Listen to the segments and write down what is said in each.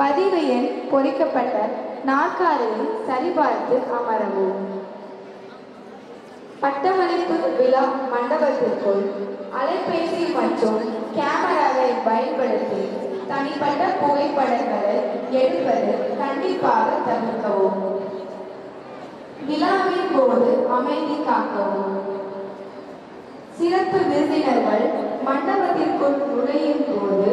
பதிவு எண் பொறிக்கப்பட்ட நாற்காலியை சரிபார்த்து அமரவும். பட்டமளிப்பு விழா மண்டபத்திற்குள் அலைபேசி மற்றும் கேமராவை பயன்படுத்தி தனிப்பட்ட புகைப்படங்களை எடுப்பது கண்டிப்பாக தவிர்க்கவும். விழாவின் போது அமைதி காக்கவும். சிறப்பு விருந்தினர்கள் மண்டபத்திற்குள் நுழையும் போது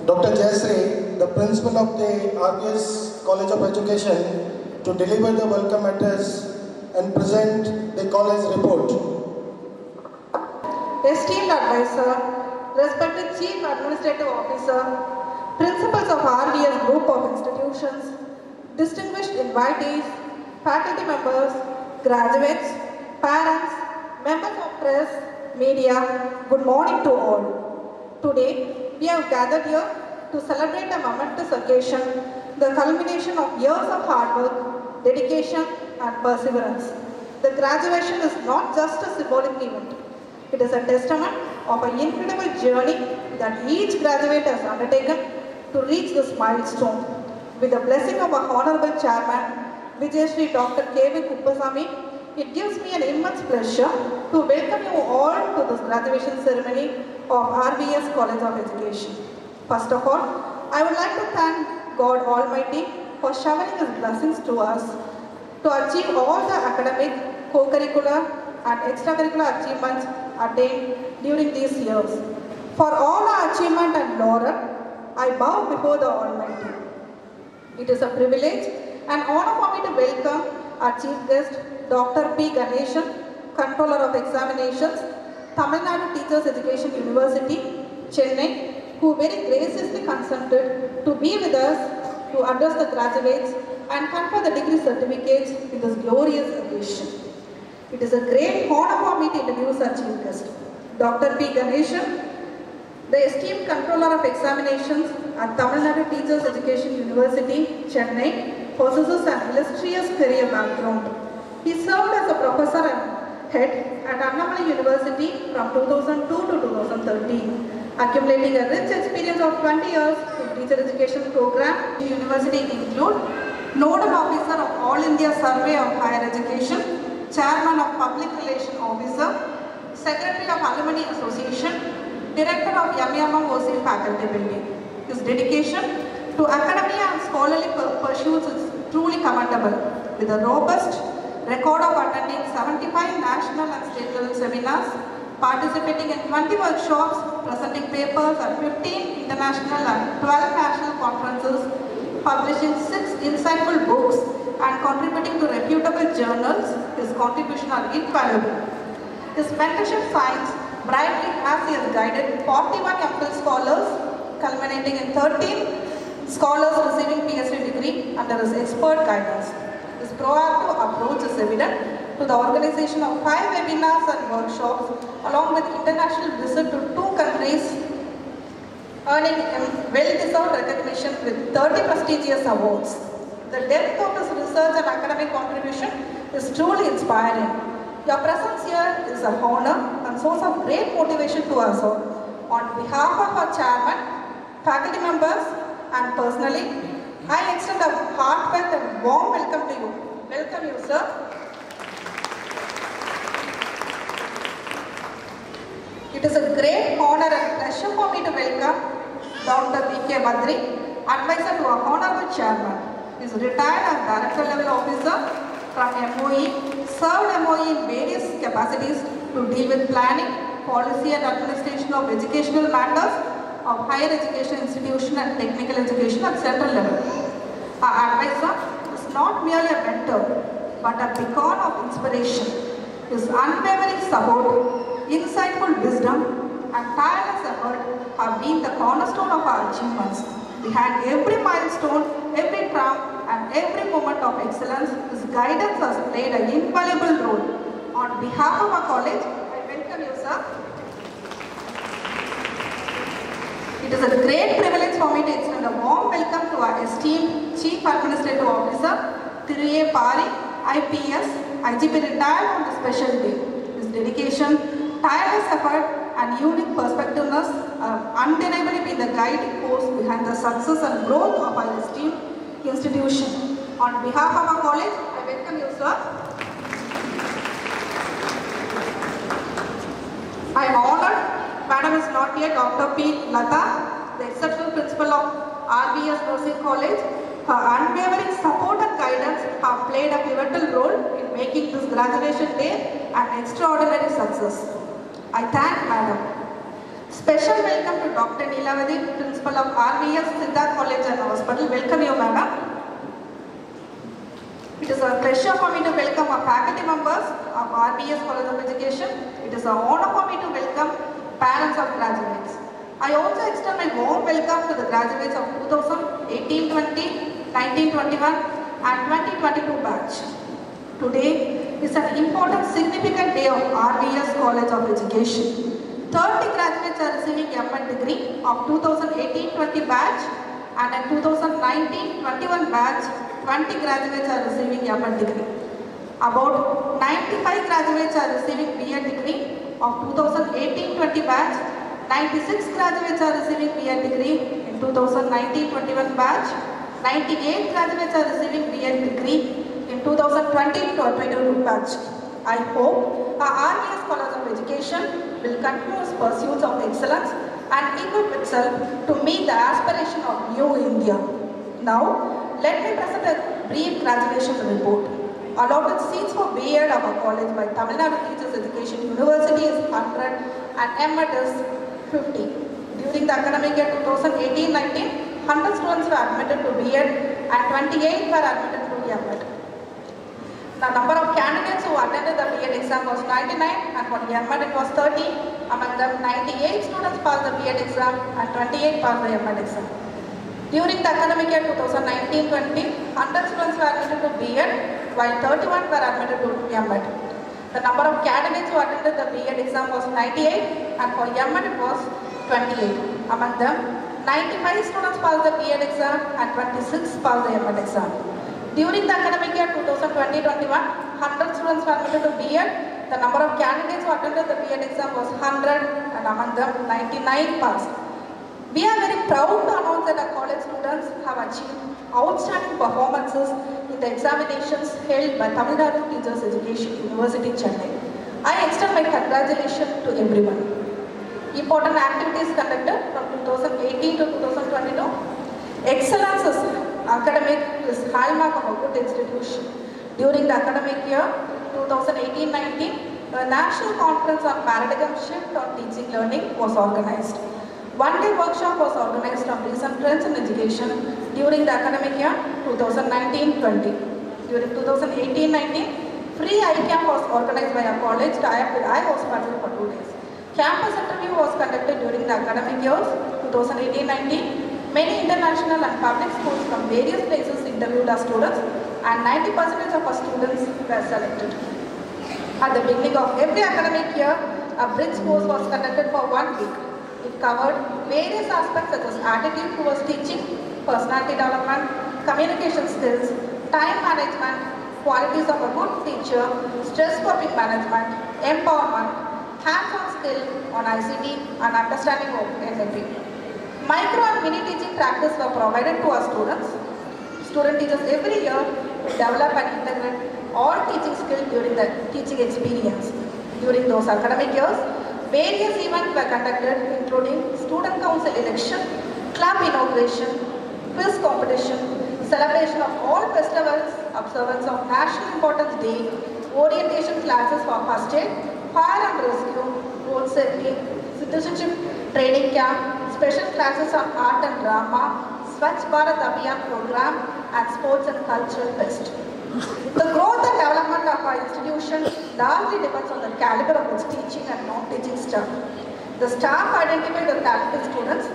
Dr. Jayasri, the principal of the RPS College of Education, to deliver the welcome address and present the college report. Esteemed advisor, respected Chief Administrative Officer, principals of RVS Group of Institutions, distinguished invitees, faculty members, graduates, parents, members of press, media, good morning to all. Today, we have gathered here to celebrate a momentous occasion, the culmination of years of hard work, dedication, and perseverance. The graduation is not just a symbolic event. It is a testament of an incredible journey that each graduate has undertaken to reach this milestone. With the blessing of our Honorable Chairman, Vijayashree Dr. K.V. Kuppasamy, it gives me an immense pleasure to welcome you all to this graduation ceremony of RVS College of Education. First of all, I would like to thank God Almighty for showering His blessings to us to achieve all the academic, co-curricular and extracurricular achievements attained during these years. For all our achievement and laurel, I bow before the Almighty. It is a privilege and honor for me to welcome our Chief Guest, Dr. P. Ganeshan, Controller of Examinations, Tamil Nadu Teachers Education University, Chennai, who very graciously consented to be with us to address the graduates and confer the degree certificates in this glorious occasion. It is a great honor for me to introduce our Chief Guest, Dr. P. Ganeshan, the esteemed Controller of Examinations at Tamil Nadu Teachers Education University, Chennai, possesses an illustrious career background. He served as a professor and head at Annamalai University from 2002 to 2013, accumulating a rich experience of 20 years in teacher education program. The university include Nodal Officer of All India Survey of Higher Education, Chairman of Public Relations Officer, Secretary of Alumni Association, Director of MMOC Faculty Building. His dedication to academia and scholarly pursuits is truly commendable, with a robust record of attending 75 national and state level seminars, participating in 20 workshops, presenting papers at 15 international and 12 national conferences, publishing 6 insightful books, and contributing to reputable journals. His contributions are invaluable. His mentorship shines brightly as he has guided 41 MPhil scholars, culminating in 13 scholars receiving PhD degree under his expert guidance. His proactive approach is evident to the organization of 5 webinars and workshops, along with international visit to 2 countries, earning him well-deserved recognition with 30 prestigious awards. The depth of his research and academic contribution is truly inspiring. Your presence here is a honor and source of great motivation to us all. On behalf of our chairman, faculty members, and personally, I extend a heartfelt and warm welcome to you. Welcome you, sir. It is a great honor and pleasure for me to welcome Dr. V.K. Badri, advisor to our honorable chairman. He is retired as director level officer from MOE, served MOE in various capacities to deal with planning, policy and administration of educational matters of higher education institution and technical education at central level. Our advisor is not merely a mentor, but a beacon of inspiration. His unwavering support, insightful wisdom, and tireless effort have been the cornerstone of our achievements. Behind every milestone, every triumph, and every moment of excellence, his guidance has played an invaluable role. On behalf of our college, I welcome you, sir. It is a great privilege for me to extend a warm welcome to our esteemed Chief Administrative Officer, Thiru A. Pari, IPS, IGP retired on the special day. His dedication, tireless effort, and unique perspectiveness have undeniably been the guiding force behind the success and growth of our esteemed institution. On behalf of our college, I welcome you, sir. I am honored. Madam is not here, Dr. P. Lata, the exceptional principal of RVS Nursing College. Her unwavering support and guidance have played a pivotal role in making this graduation day an extraordinary success. I thank Madam. Special welcome to Dr. Neelavati, principal of RVS Siddharth College and Hospital. Welcome you, Madam. It is a pleasure for me to welcome our faculty members of RVS College of Education. It is an honor for me to welcome parents of graduates. I also extend my warm welcome to the graduates of 2018-20, 19-21 and 2022 batch. Today, is an important, significant day of RVS College of Education. 30 graduates are receiving M.Ed degree of 2018-20 batch, and in 2019-21 batch, 20 graduates are receiving M.Ed degree. About 95 graduates are receiving B.Ed degree of 2018-20 batch, 96 graduates are receiving B.Ed degree in 2019-21 batch, 98 graduates are receiving B.Ed degree in 2020-22 batch. I hope our RVS College of Education will continue its pursuits of excellence and equip itself to meet the aspiration of New India. Now, let me present a brief graduation report. Allotted seats for B.Ed of our college by Tamil Nadu Teachers Education University is 100 and M.Ed is 50. During the academic year 2018-19, 100 students were admitted to B.Ed and 28 were admitted to M.Ed. The number of candidates who attended the B.Ed exam was 99 and for M.Ed it was 30. Among them, 98 students passed the B.Ed exam and 28 passed the M.Ed exam. During the academic year 2019-20, 100 students were admitted to B.Ed while 31 were admitted to M.Ed. The number of candidates who attended the B.Ed exam was 98 and for M.Ed it was 28. Among them, 95 students passed the B.Ed exam and 26 passed the M.Ed exam. During the academic year 2020-21, 100 students were admitted to B.Ed. The number of candidates who attended the B.Ed exam was 100 and among them 99 passed. We are very proud to announce that our college students have achieved outstanding performances in the examinations held by Tamil Nadu Teachers Education University, Chennai. I extend my congratulations to everyone. Important activities conducted from 2018 to 2022. Excellence is academic is hallmark of a good institution. During the academic year 2018-19, a national conference on paradigm shift on teaching learning was organized. One-day workshop was organized on recent trends in education during the academic year 2019-20. During 2018-19, free iCamp was organized by our college tie-up with iHospital for 2 days. Campus interview was conducted during the academic years 2018-19. Many international and public schools from various places interviewed our students and 90% of our students were selected. At the beginning of every academic year, a bridge course was conducted for 1 week. It covered various aspects such as attitude towards teaching, personality development, communication skills, time management, qualities of a good teacher, stress coping management, empowerment, hands-on skill on ICT and understanding of NLP. Micro and mini teaching practice were provided to our students. Student teachers every year develop and integrate all teaching skills during the teaching experience. During those academic years, various events were conducted including student council election, club inauguration, quiz competition, celebration of all festivals, observance of National Importance Day, orientation classes for first aid, fire and rescue, road safety, citizenship training camp, special classes on art and drama, Swachh Bharat Abhiyan program and sports and cultural fest. The growth and development of our institution largely depends on the caliber of its teaching and non-teaching staff. The staff identify the talented students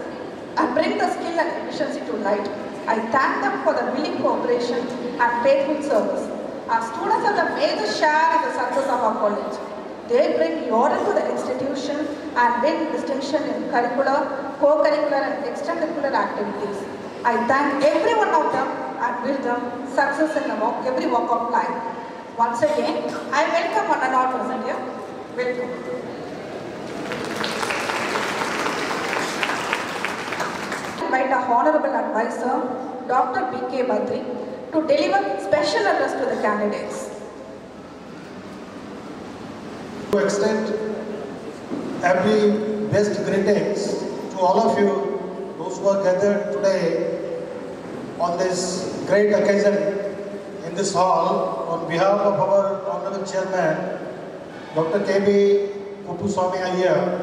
and bring the skill and efficiency to light. I thank them for their willing cooperation and faithful service. Our students are the major share in the success of our college. They bring glory to the institution and win distinction in curricular, co-curricular and extracurricular activities. I thank every one of them and wish them success in every walk of life. Once again, I welcome one and all present here. Welcome. I invite our Honorable Advisor, Dr. B.K. Badri, to deliver special address to the candidates. To extend every best greetings to all of you, those who are gathered today on this great occasion in this hall on behalf of our Honorable Chairman, Dr. K.B. Kuppuswamy Iyer.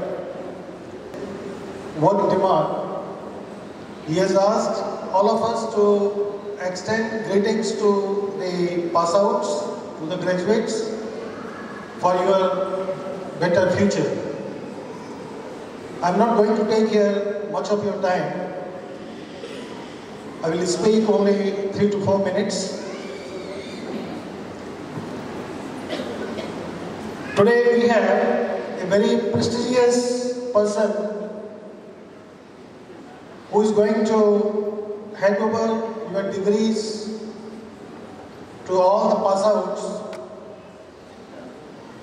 One demand. He has asked all of us to extend greetings to the pass-outs, to the graduates, for your better future. I'm not going to take here much of your time. I will speak only 3 to 4 minutes. Today we have a very prestigious person who is going to hand over your degrees to all the pass outs,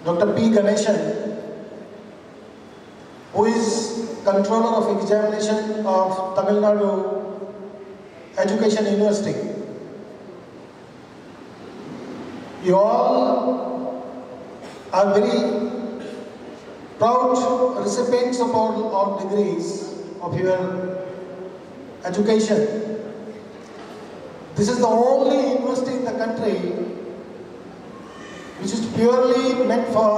Dr. P. Ganeshan, who is controller of examination of Tamil Nadu Education University. You all are very proud recipients of all degrees of your education. This is the only university in the country which is purely meant for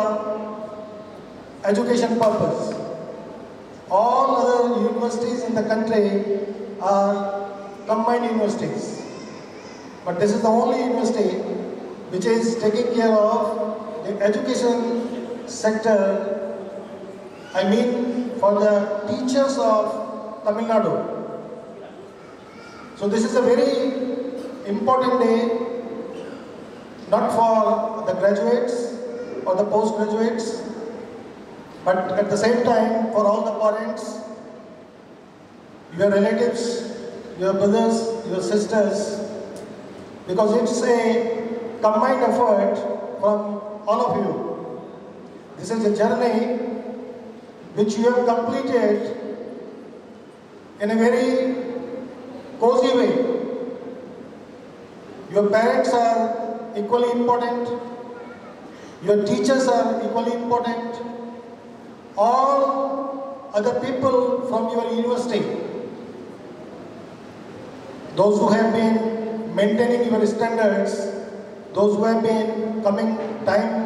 education purpose. All other universities in the country are combined universities. But this is the only university which is taking care of the education sector, I mean for the teachers of Tamil Nadu. So this is a very important day, not for the graduates or the postgraduates, but at the same time for all the parents, your relatives, your brothers, your sisters, because it's a combined effort from all of you. This is a journey which you have completed in a very cozy way. Your parents are equally important, your teachers are equally important, all other people from your university, those who have been maintaining your standards, those who have been coming time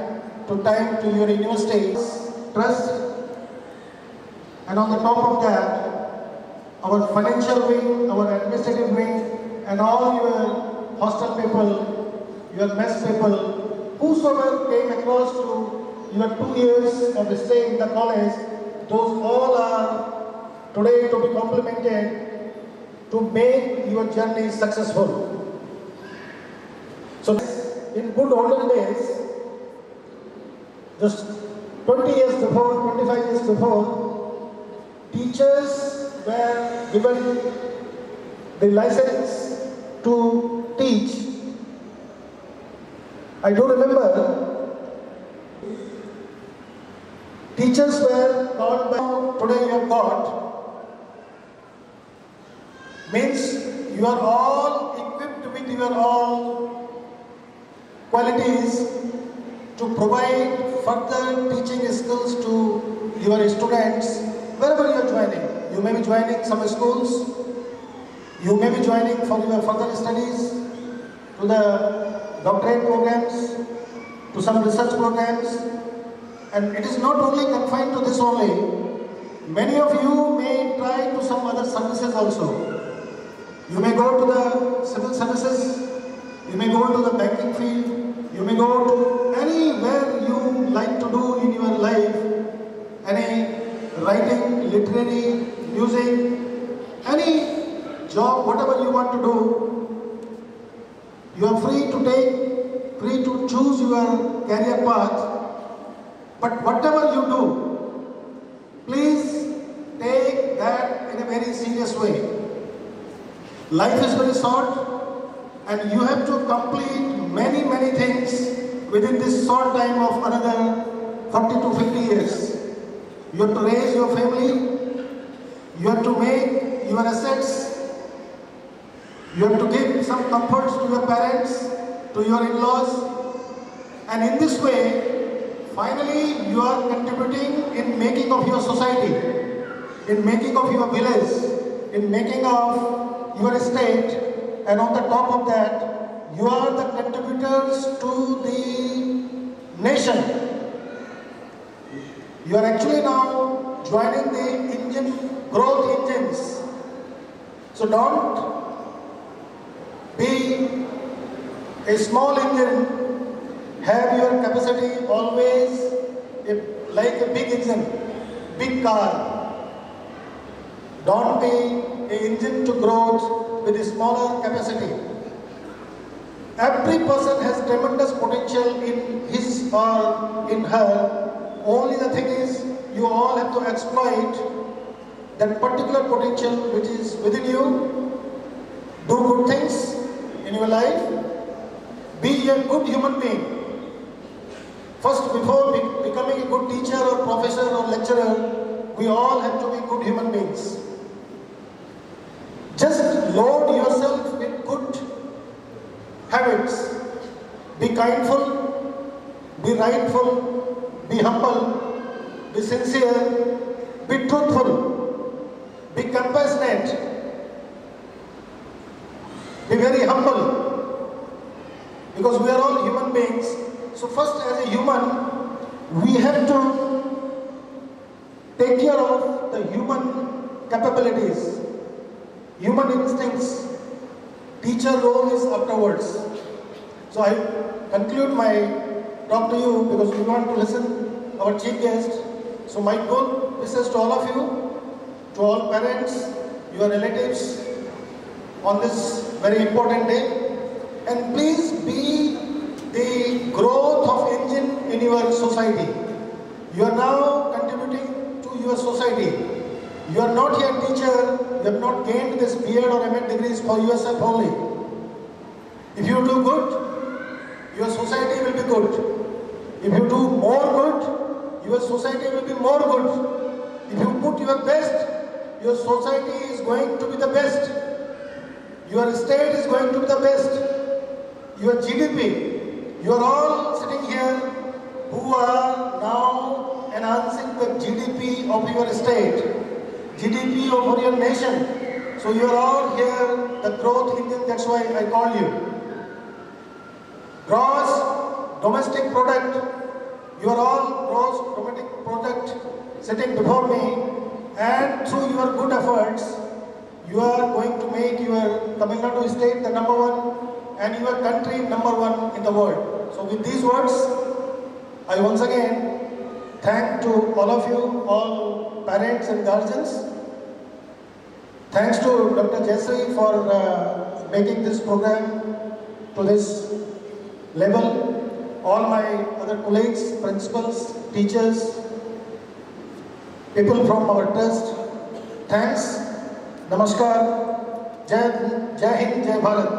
to your university, trust, and on the top of that, our financial wing, our administrative wing, and all your hostel people, your mess people, whosoever came across to your 2 years of stay in the college, those all are today to be complimented to make your journey successful. So in good olden days, just 20 years before, 25 years before, teachers were given the license to teach. I do remember teachers were called by today you have got, means you are all equipped with your all qualities to provide further teaching skills to your students wherever you are joining. You may be joining some schools, you may be joining for your further studies, to the doctorate programs, to some research programs, and it is not only confined to this only. Many of you may try to some other services also. You may go to the civil services, you may go to the banking field, you may go to anywhere you like to do in your life, any writing, literary, music, any job, whatever you want to do, you are free to take, free to choose your career path. But whatever you do, please take that in a very serious way. Life is very short and you have to complete many things within this short time of another 40 to 50 years. You have to raise your family, you have to make your assets, you have to give some comforts to your parents, to your in-laws, and in this way, finally you are contributing in making of your society, in making of your village, in making of your state, and on the top of that, you are the contributors to the nation. You are actually now joining the growth engines. So don't be a small engine, have your capacity always like a big engine, big car. Don't be an engine to growth with a smaller capacity. Every person has tremendous potential in his or in her. Only the thing is, you all have to exploit that particular potential which is within you. Do good things in your life. Be a good human being. First, before becoming a good teacher or professor or lecturer, we all have to be good human beings. Just load yourself with good habits. Be kindful, be rightful, be humble, be sincere, be truthful, be compassionate, be very humble. Because we are all human beings. So first, as a human, we have to take care of the human capabilities, human instincts. Teacher role is afterwards. So I conclude my talk to you because we want to listen our chief guest. So my good wishes to all of you, to all parents, your relatives on this very important day. And please be the growth of engine in your society. You are now contributing to your society. You are not here teacher, you have not gained this B.Ed or M.Ed degrees for yourself only. If you do good, your society will be good. If you do more good, your society will be more good. If you put your best, your society is going to be the best. Your state is going to be the best. Your GDP, you are all sitting here who are now enhancing the GDP of your state, GDP of your nation. So you are all here, the growth engine, that's why I call you. Gross domestic product, you are all gross domestic product sitting before me, and through your good efforts, you are going to make your Tamil Nadu state the number one and your country number one in the world. So with these words, I once again thank to all of you, all parents and guardians. Thanks to Dr. Jayashree for making this program to this level. All my other colleagues, principals, teachers, people from our trust, thanks. Namaskar. Jai Hind, Jai Bharat.